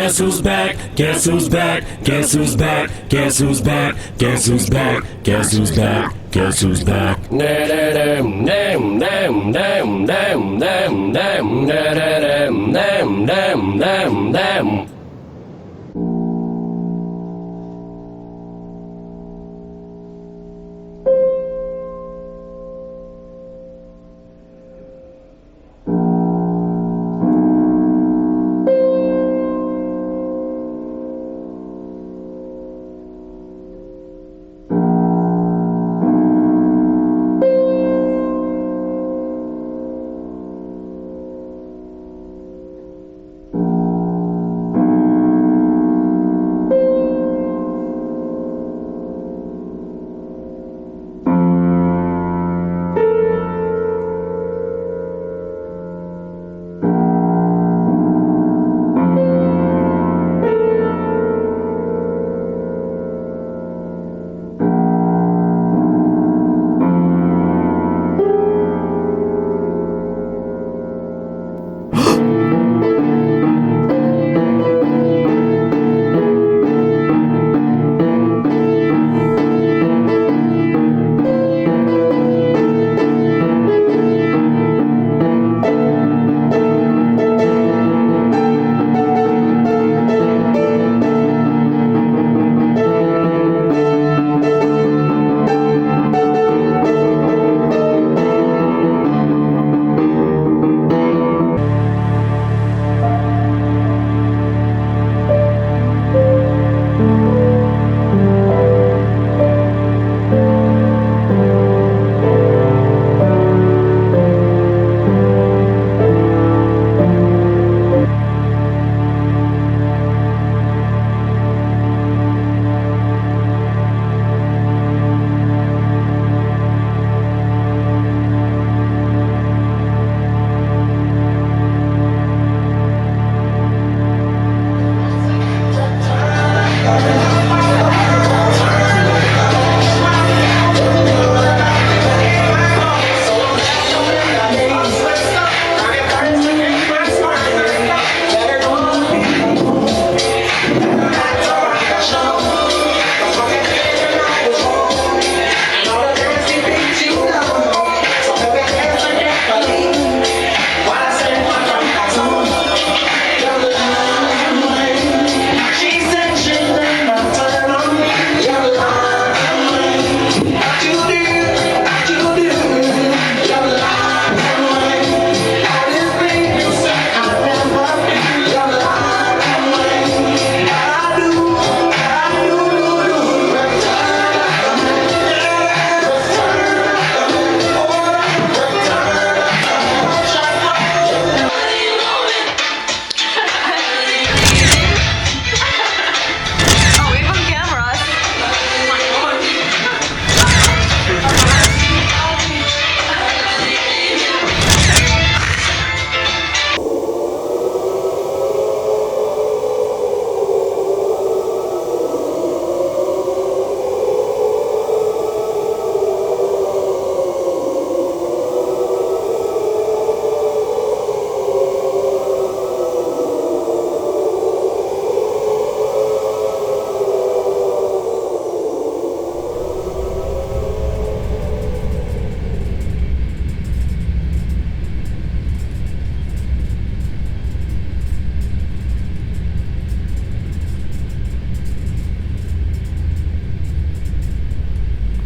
Guess who's back? Guess who's back? Guess who's back? Guess who's back? Guess who's back? Guess who's back? Guess who's back?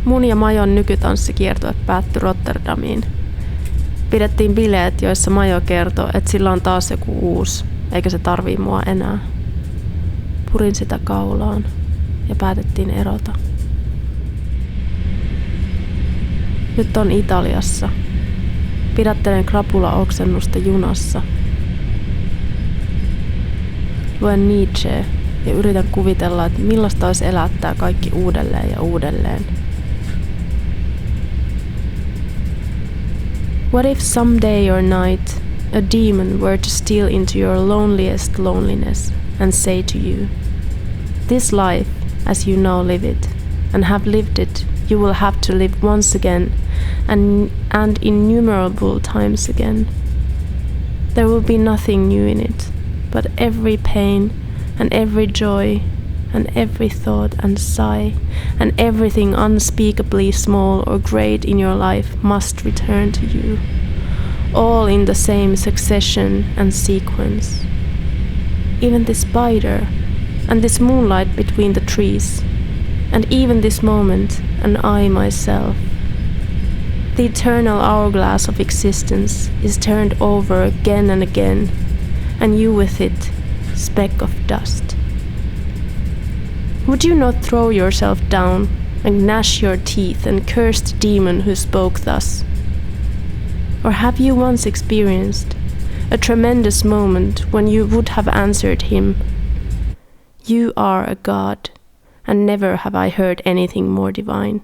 Mun ja Majon nykytanssikiertue päättyi Rotterdamiin. Pidettiin bileet, joissa Majo kertoi, että sillä on taas joku uusi, eikä se tarvii mua enää. Purin sitä kaulaan ja päätettiin erota. Nyt on Italiassa. Pidättelen krapula-oksennusta junassa. Luen Nietzschea ja yritän kuvitella, että millaista olisi elää tää kaikki uudelleen ja uudelleen. What if someday or night a demon were to steal into your loneliest loneliness and say to you, "This life, as you now live it, and have lived it, you will have to live once again, and innumerable times again. There will be nothing new in it, but every pain and every joy, and every thought and sigh, and everything unspeakably small or great in your life must return to you, all in the same succession and sequence. Even this spider, and this moonlight between the trees, and even this moment, and I myself. The eternal hourglass of existence is turned over again and again, and you with it, speck of dust. Would you not throw yourself down and gnash your teeth and curse the demon who spoke thus? Or have you once experienced a tremendous moment when you would have answered him, "You are a god, and never have I heard anything more divine"?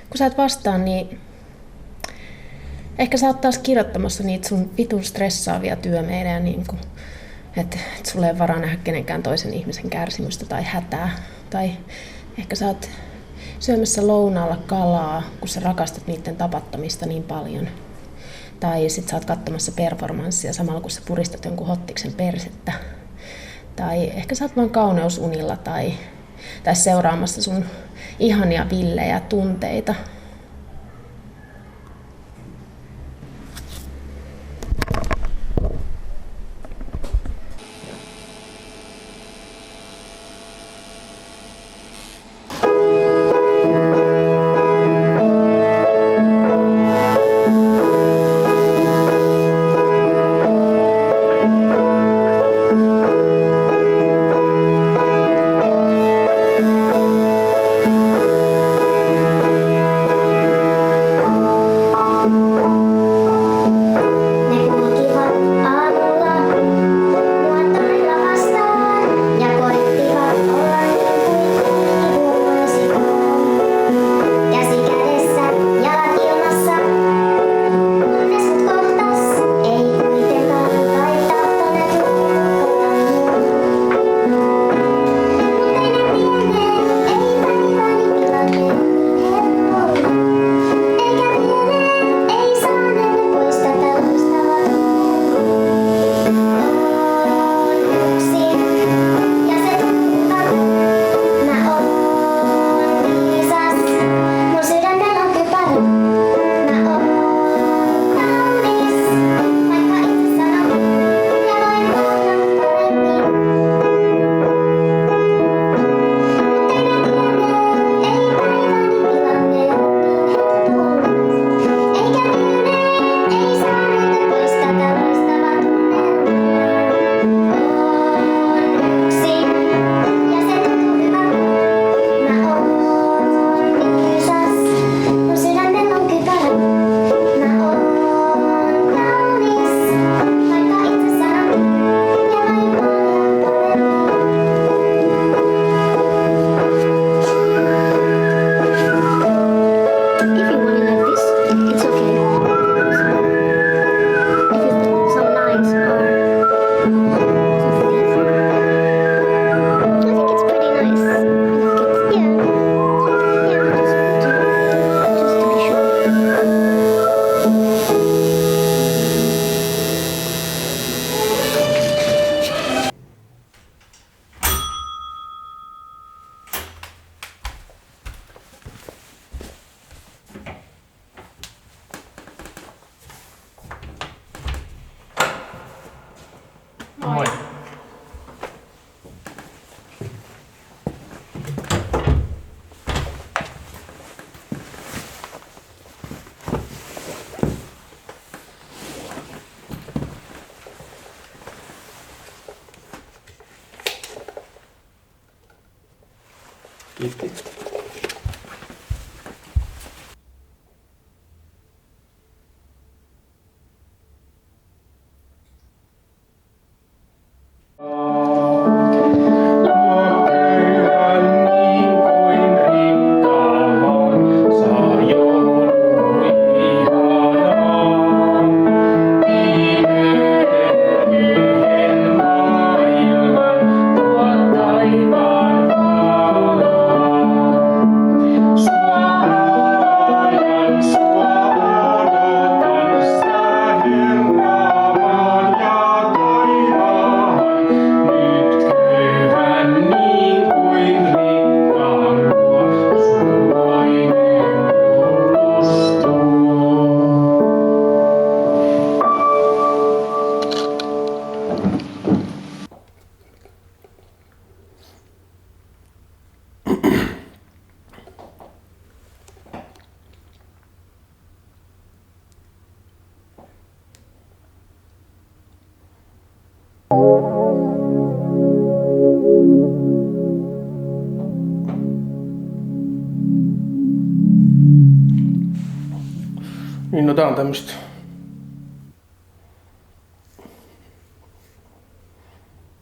Kun sä et vastaa, niin ehkä sä oot taas kirjoittamassa niitä sun vitun stressaavia työmeidejä, niin että sulla ei ole varaa nähdä kenenkään toisen ihmisen kärsimystä tai hätää. Tai ehkä sä oot syömässä lounaalla kalaa, kun sä rakastat niiden tapattamista niin paljon. Tai sit sä oot katsomassa performanssia samalla, kun sä puristat jonkun hottiksen persettä. Tai ehkä sä oot vaan kauneusunilla tai seuraamassa sun ihania villejä tunteita. Kiitti. Niin no tää on tämmöstä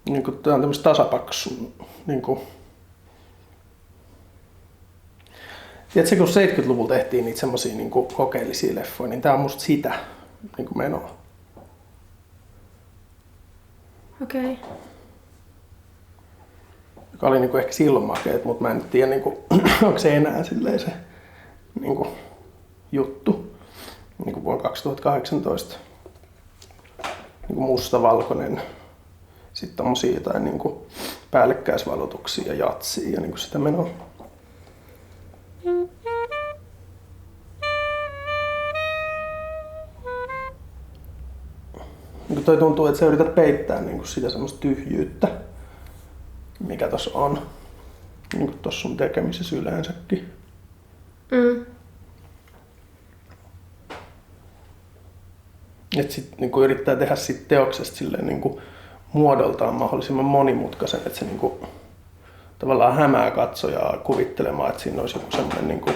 niinku tää on tämmöstä tasapaksu niinku. Tiedätkö, kun 70-luvulla tehtiin niitä semmosia niinku kokeellisia leffoja, niin tää on musta sitä niinku menoa. Okei. Joka oli niinku ehkä silloin makeet, mutta mä en tiedä niinku, onko se enää silleen se niinku juttu. Niinku vuonna 2018. Niinku mustavalkoinen. Sitten tommosia jotain niinku päällekkäisvalotuksia ja jatsia ja niinku sitä menoa. Niinku toi tuntuu, että sä yrität peittää niinku sitä semmoista tyhjyyttä, mikä tossa on. Niinku tossa sun tekemisessä yleensäkin. Että sit niinku yrittää tehdä siitä teoksesta silleen niinku muodoltaan mahdollisimman monimutkaisen, että se niinku tavallaan hämää katsojaa kuvittelemaan, että siinä olisi joku semmoinen niinku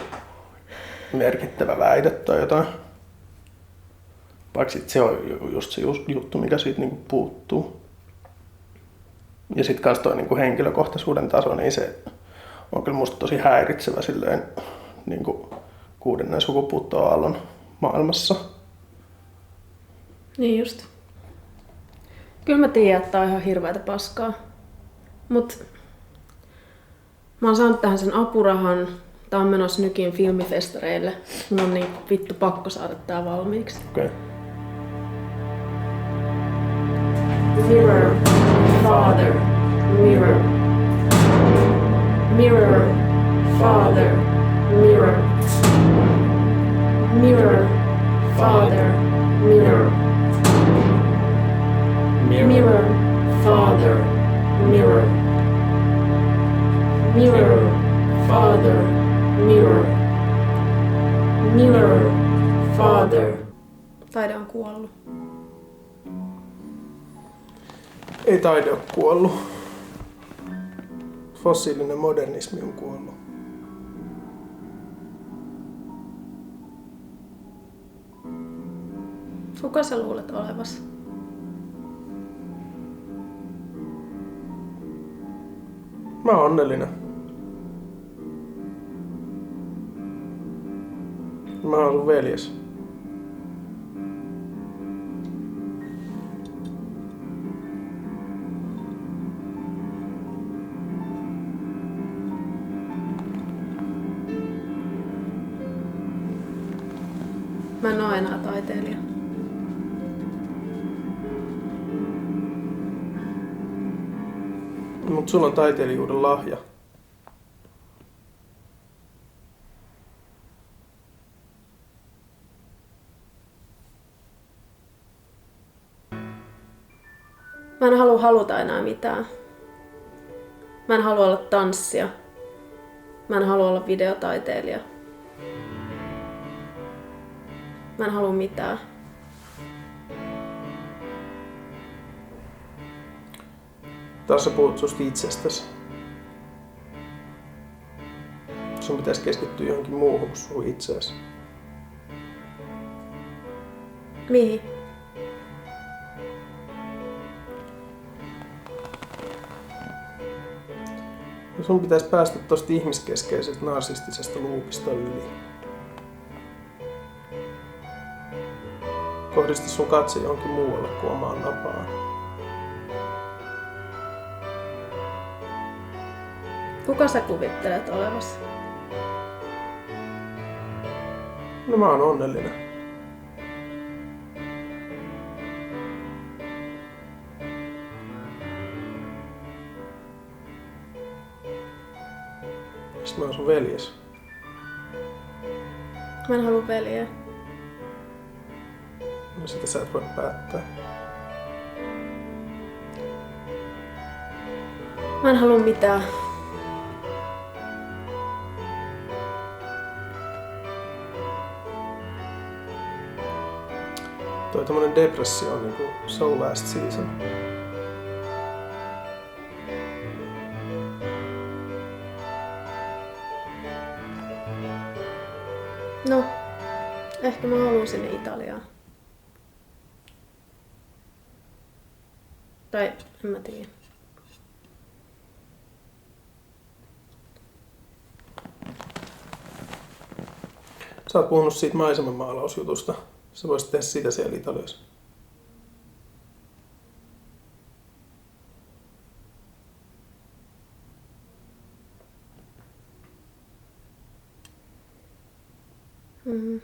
merkittävä väite tai jotain. Vaikka sit se on just se juttu, mikä siitä niinku puuttuu. Ja sit kans toi niinku henkilökohtaisuuden taso, niin se on kyllä musta tosi häiritsevä silleen niinku 6. sukupuuttoaallon maailmassa. Niin just. Kyllä mä tiedän, että tää on ihan hirveätä paskaa. Mut mä oon saanut tähän sen apurahan. Tää on menossa Nykin filmifestareille. Mun on niin vittu pakko saada tää valmiiksi. Okay. Mirror, father, mirror. Mirror, father, mirror. Mirror, father, mirror. Mirror, father, mirror. Mirror, father, mirror. Mirror, father. Taide on kuollut. Ei taide ole kuollut. Fossiilinen modernismi on kuollut. Kuka sä luulet olevas? Mä oon onnellinen. Mä oon sun veljes. Mä en oo enää taiteilija. Mut sulla on taiteilijuuden lahja. Mä en halua haluta enää mitään. Mä en halua olla tanssia. Mä en halua olla videotaiteilija. Mä en halua mitään. Taas sä puhut susta itsestäsi. sun pitäisi keskittyä johonkin muuhun kuin sun itseäsi. Mihin? No sun pitäisi päästä tosta ihmiskeskeisestä narsistisesta luupista yli. Kohdista sun katse johonkin muualle kuin omaan napaan. Kuka sä kuvittelet olevasi? No mä oon onnellinen. Sitten mä oon sun veljes. Mä en halua veljeä. No sitä sä et voi päättää. Mä en halua mitään. Toi tommonen depressio on niinku So Last Season. No, ehkä mä haluan sinne Italiaan. Tai en mä tiedä. Sä oot puhunut siitä maisemanmaalausjutusta. Sä voisit tehdä sitä siellä Italiassa. Mm.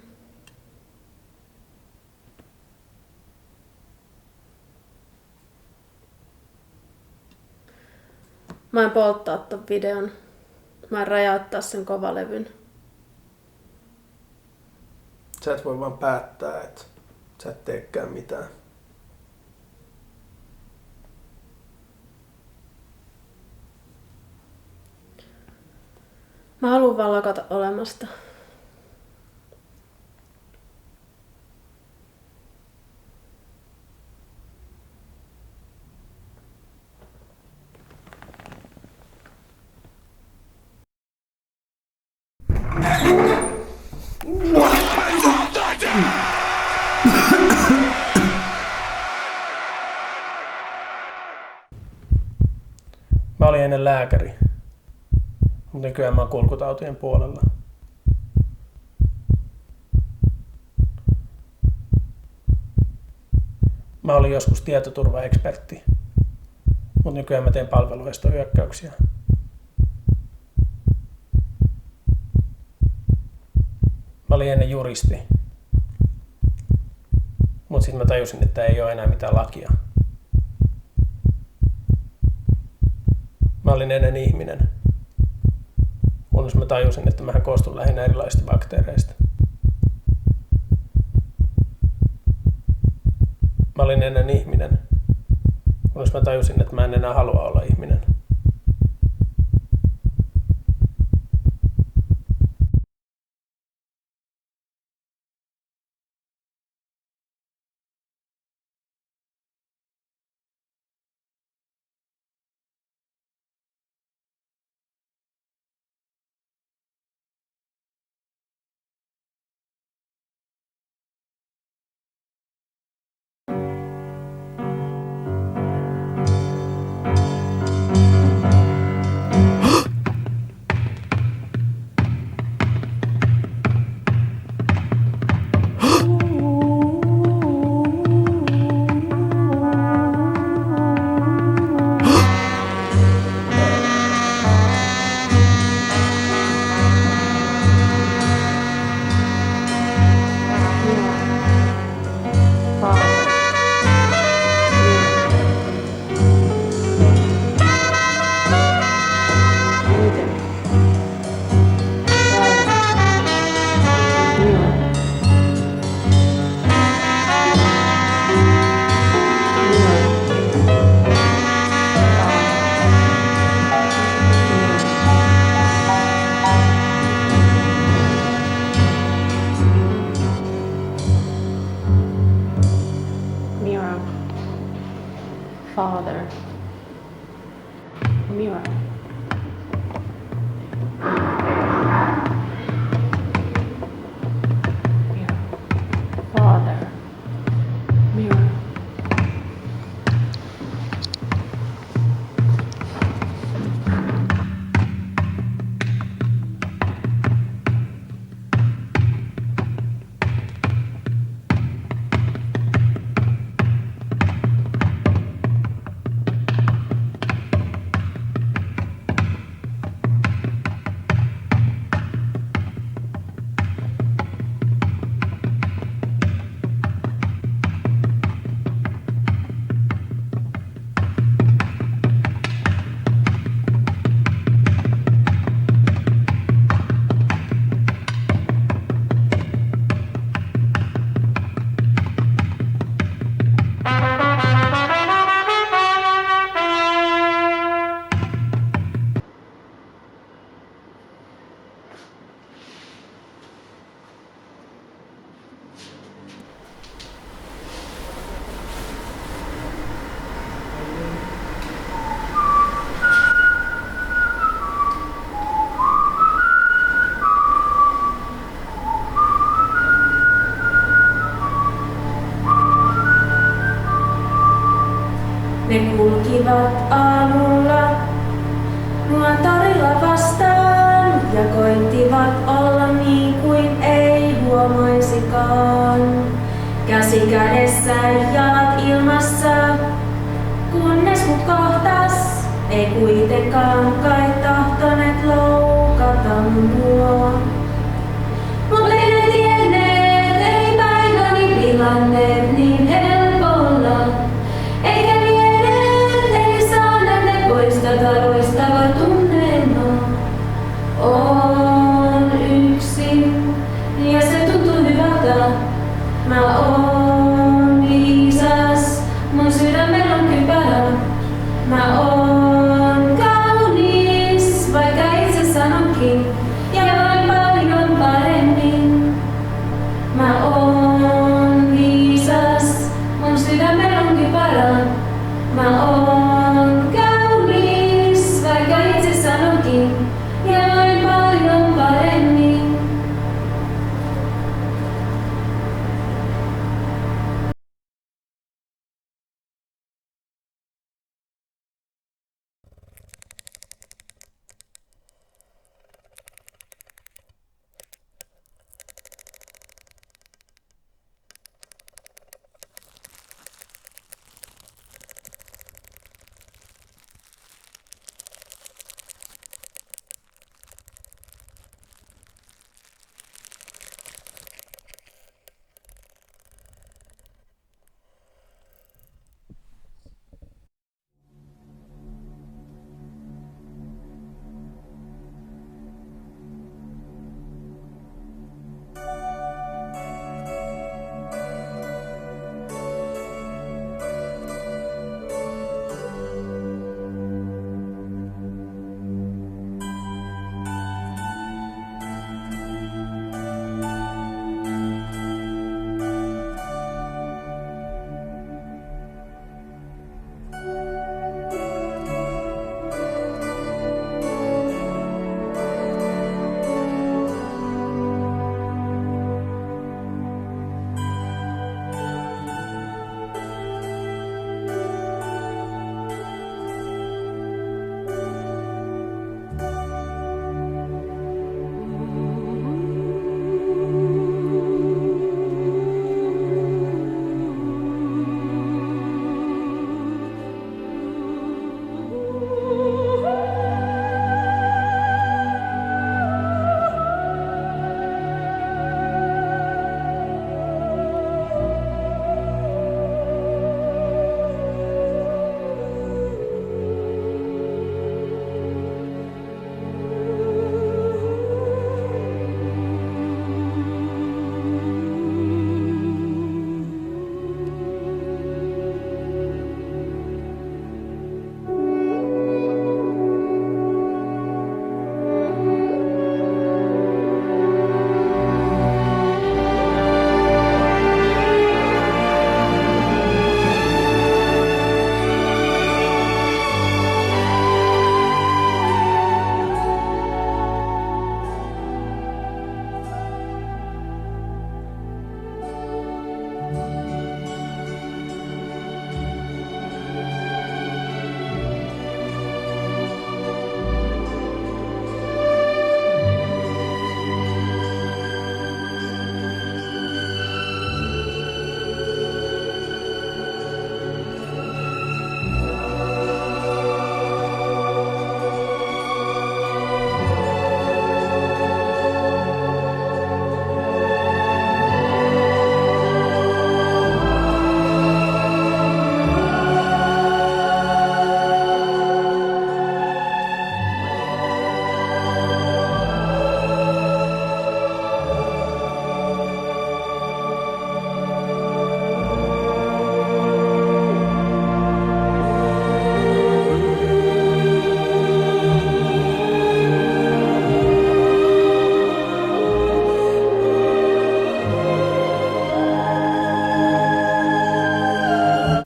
Mä en polttaa ton videon. Mä en räjäyttää sen kovalevyn. Sä et voi vaan päättää, että sä et teekään mitään. Mä haluan vaan lakata olemasta. Mä olin ennen lääkäri, mutta nykyään mä oon kulkutautien puolella. Mä olin joskus tietoturvaekspertti, mutta nykyään mä teen palveluestohyökkäyksiä. Mä olin ennen juristi, mutta sitten mä tajusin, että ei ole enää mitään lakia. Mä olin ennen ihminen, kunnes mä tajusin, että mähän koostun lähinnä erilaisista bakteereista. Mä olin ennen ihminen, kunnes mä tajusin, että mä en enää halua olla ihminen. Father. Mirror. tulivat aamulla mua torilla vastaan ja koittivat olla niin kuin ei huomaisikaan. Käsi kädessä jalat ilmassa, kunnes mut kohtas, ei kuitenkaan kai tahtoneet loukata mua. Mut ei ne tienneet, ei päiväni pilanneet niin helpolla. Eikä vieneet, ei saaneet ne poistata loistava tunnelma. Oon yksin ja se tuntuu hyvältä. Mä oon viisas, mun sydämellä on kypärä. Mä oon kaunis, vaikka itse sanonkin, ja voin paljon paremmin. Mä oon viisas, mun sydämellä on kypärä. Mä oon kaunis, vaikka itse sanonkin, ja voin paljon paremmin.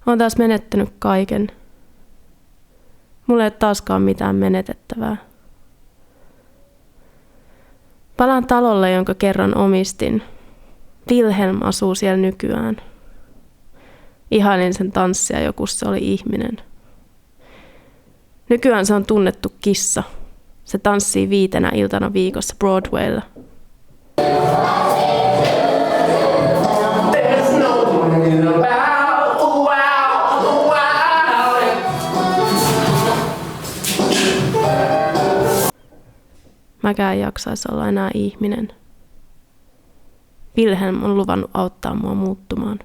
Olen taas menettänyt kaiken. Mulla ei ole taaskaan mitään menetettävää. Palaan talolle, jonka kerran omistin. Wilhelm asuu siellä nykyään. Ihailin sen tanssia, joku se oli ihminen. Nykyään se on tunnettu kissa. Se tanssii 5 iltana viikossa Broadwaylla. Mäkään ei jaksaisi olla enää ihminen. Wilhelm on luvannut auttaa mua muuttumaan.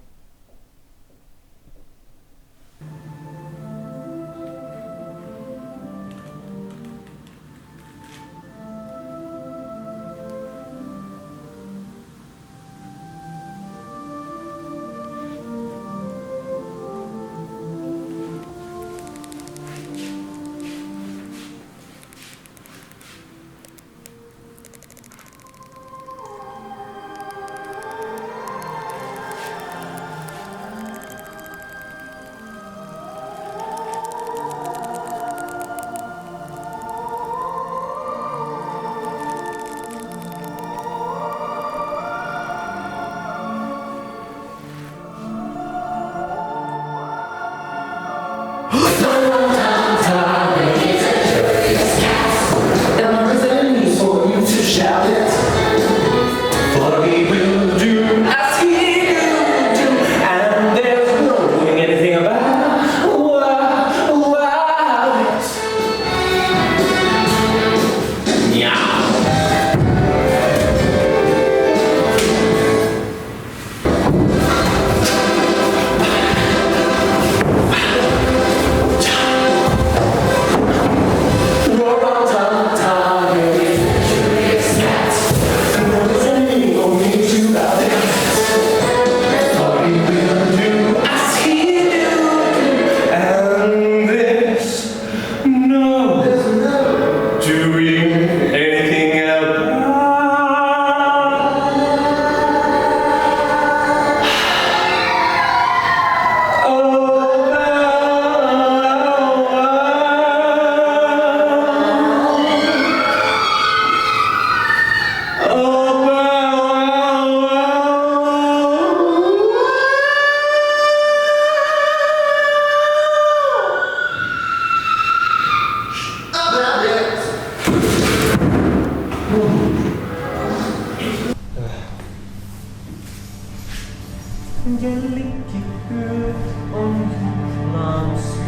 Jellikki-yöt on juhlaan syy.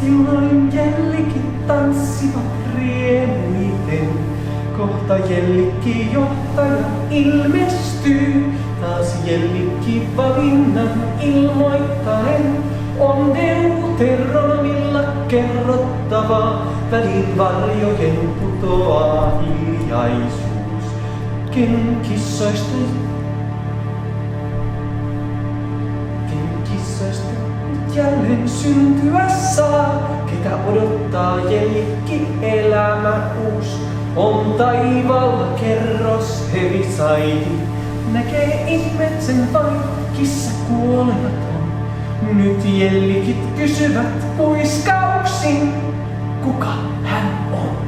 Silloin jellikit tanssivat riemuiten. Kohta jellikki-johtaja ilmestyy. Taas jellikki valinnan ilmoittaen. On Deuteronomilla kerrottavaa. Välin varjojen putoaa hiljaisuus. Ken kissoista nyt jälleen syntyä saa, ketä odottaa jellikki elämä uus. On taivaalla kerros hevisaiti, näkee ihmeet sen vain, kissa kuolematon. Nyt jellikit kysyvät puiskauksin, kuka hän on.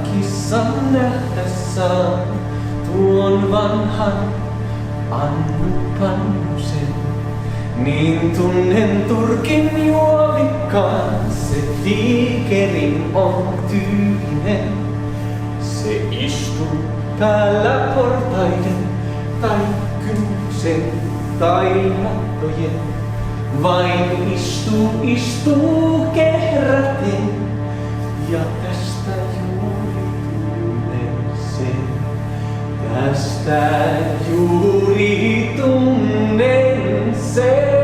Kissan nähdessään tuon vanhan Annu Pannusen, niin tunnen turkin juovikkaan, se tiikerin on tyylinen. Se istuu täällä portaiden tai kynnyksen tai mattojen, vain istuu kehräten ja tästä tästä juuri tunnen sen.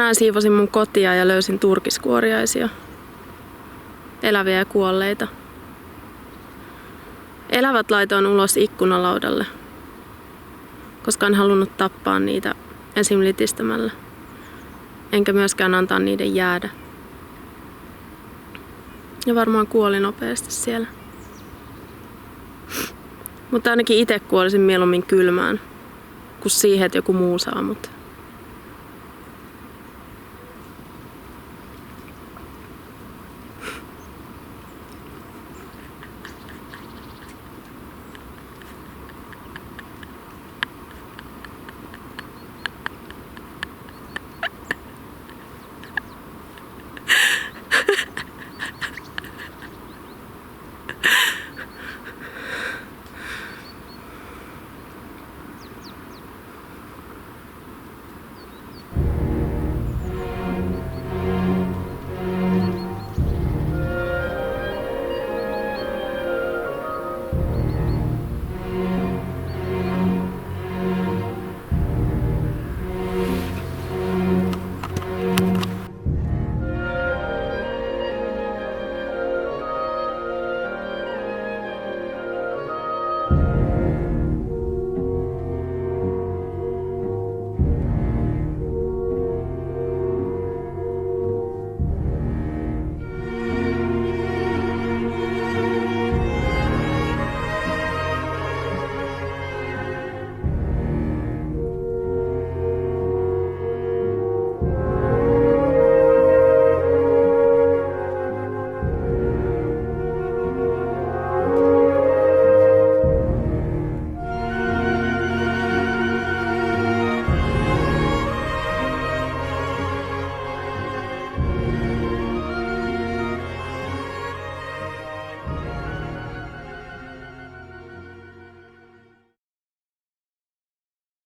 Tänään siivosin mun kotia ja löysin turkiskuoriaisia. Eläviä ja kuolleita. Elävät laitoin ulos ikkunalaudalle, koska en halunnut tappaa niitä esim. Litistämällä. Enkä myöskään antaa niiden jäädä. Ja varmaan kuoli nopeasti siellä. Mutta ainakin itse kuolisin mieluummin kylmään, kuin siihen, että joku muu saa mut.